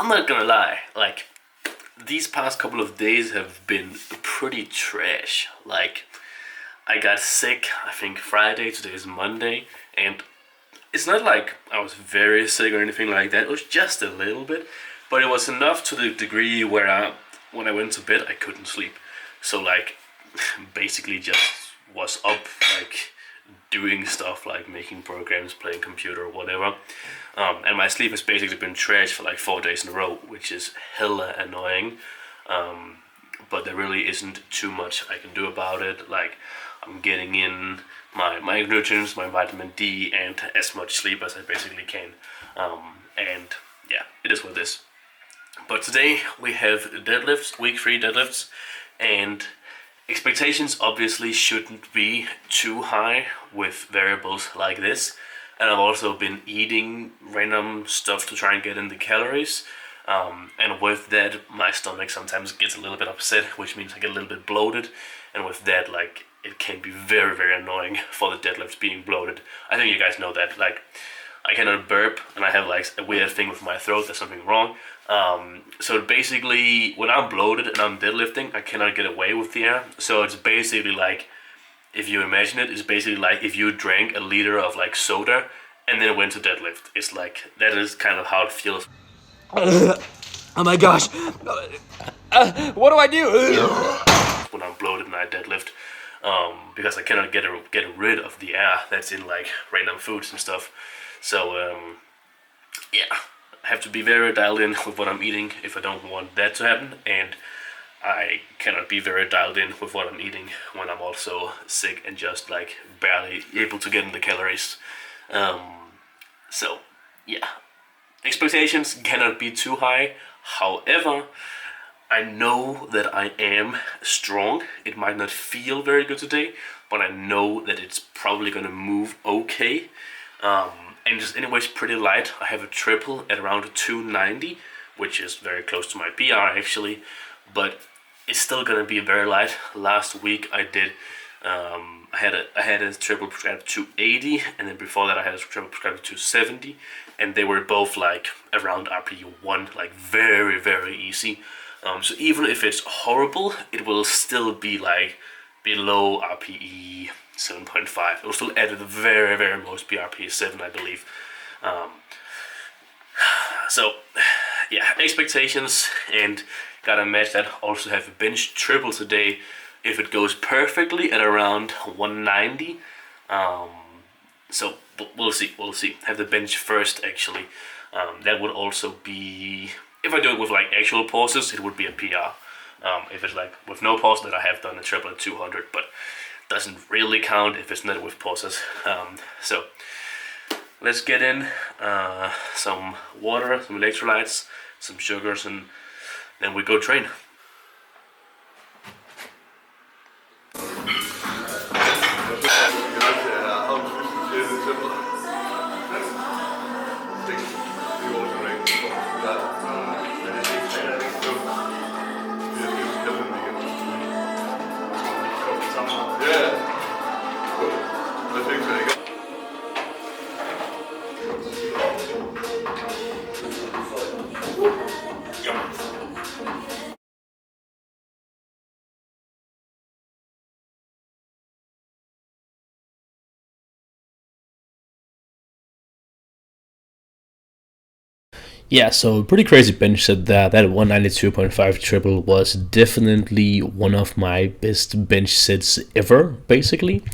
I'm not gonna lie, like, these past couple of days have been pretty trash. Like, I got sick, I think Friday, today is Monday, and it's not like I was very sick or anything like that, it was just a little bit, but it was enough to the degree where when I went to bed, I couldn't sleep. So, like, basically just was up, like, doing stuff like making programs, playing computer, or whatever. And my sleep has basically been trash for like 4 days in a row, which is hella annoying. But there really isn't too much I can do about it. Like, I'm getting in my nutrients, my vitamin D, and as much sleep as I basically can. And yeah, it is what it is. But today we have deadlifts, week 3 deadlifts, and expectations obviously shouldn't be too high with variables like this. And I've also been eating random stuff to try and get in the calories. And with that, my stomach sometimes gets a little bit upset, which means I get a little bit bloated. And with that, like, it can be very, very annoying for the deadlifts being bloated. I think you guys know that. Like, I cannot burp, and I have like a weird thing with my throat. There's something wrong. So basically, when I'm bloated and I'm deadlifting, I cannot get away with the air. So it's basically like, if you imagine it, it's basically like if you drank a liter of like soda and then went to deadlift. It's like, that is kind of how it feels. Oh my gosh. What do I do? When I'm bloated and I deadlift, because I cannot get rid of the air that's in like random foods and stuff. So yeah, I have to be very dialed in with what I'm eating if I don't want that to happen, and I cannot be very dialed in with what I'm eating when I'm also sick and just like barely able to get in the calories. So yeah, expectations cannot be too high. However, I know that I am strong. It might not feel very good today, but I know that it's probably gonna move okay. And just anyways pretty light. I have a triple at around 290, which is very close to my PR actually, but it's still gonna be very light. Last week I did, I had a triple prescribed 280, and then before that I had a triple prescribed 270, and they were both like around RPE1, like very, very easy. So even if it's horrible, it will still be like below RPE 7.5. It will still add at the very, very most be RPE 7, I believe. So yeah, expectations, and gotta match that. Also have a bench triple today if it goes perfectly at around 190. So we'll see. Have the bench first actually. That would also be, if I do it with like actual pauses, it would be a PR. If it's like with no pause, that I have done a triple at 200, but doesn't really count if it's not with pauses. So let's get in some water, some electrolytes, some sugars, and then we go train. Yeah, so pretty crazy bench set there. That 192.5 triple was definitely one of my best bench sets ever, basically.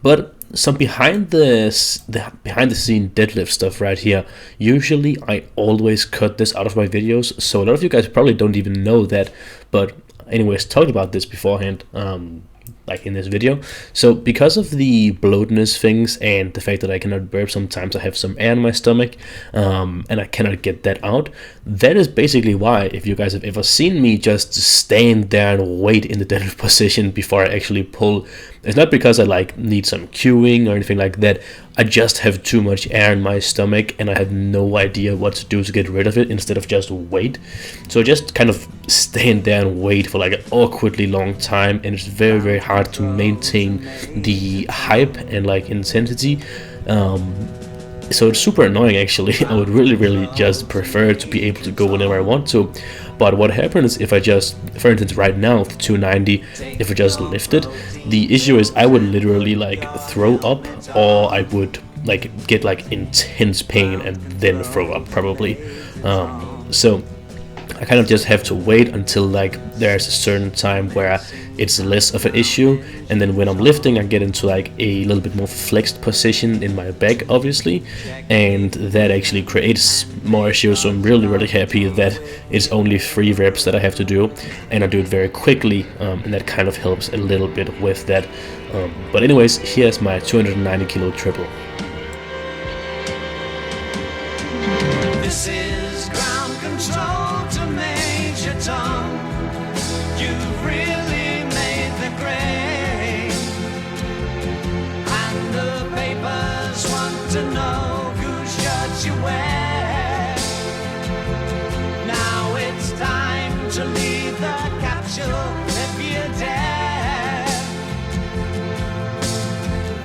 But some behind the scene deadlift stuff right here. Usually I always cut this out of my videos, so a lot of you guys probably don't even know that. But anyways, talked about this beforehand. Like in this video. So because of the bloatness things and the fact that I cannot burp, sometimes I have some air in my stomach, and I cannot get that out. That is basically why, if you guys have ever seen me just stand there and wait in the deadlift position before I actually pull, it's not because I like need some cueing or anything like that. I just have too much air in my stomach and I have no idea what to do to get rid of it instead of just wait. So just kind of stand there and wait for like an awkwardly long time, and it's very, very hard to maintain the hype and like intensity. So it's super annoying actually. I would really just prefer to be able to go whenever I want to. But what happens if I just, for instance, right now with 290, if I just lift it, the issue is I would literally like throw up, or I would like get like intense pain and then throw up probably. So I kind of just have to wait until like there's a certain time where it's less of an issue, and then when I'm lifting I get into like a little bit more flexed position in my back obviously, and that actually creates more issues. So I'm really happy that it's only 3 reps that I have to do, and I do it very quickly, and that kind of helps a little bit with that. But anyways, here's my 290 kilo triple. This is ground control to Major Tom. You've really made the grade, and the papers want to know whose shirt you wear. Now it's time to leave the capsule if you dare.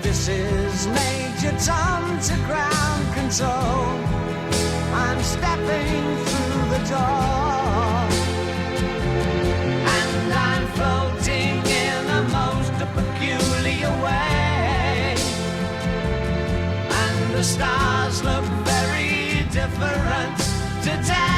This is Major Tom to ground control. I'm stepping through the door, and I'm floating in a most peculiar way, and the stars look very different today.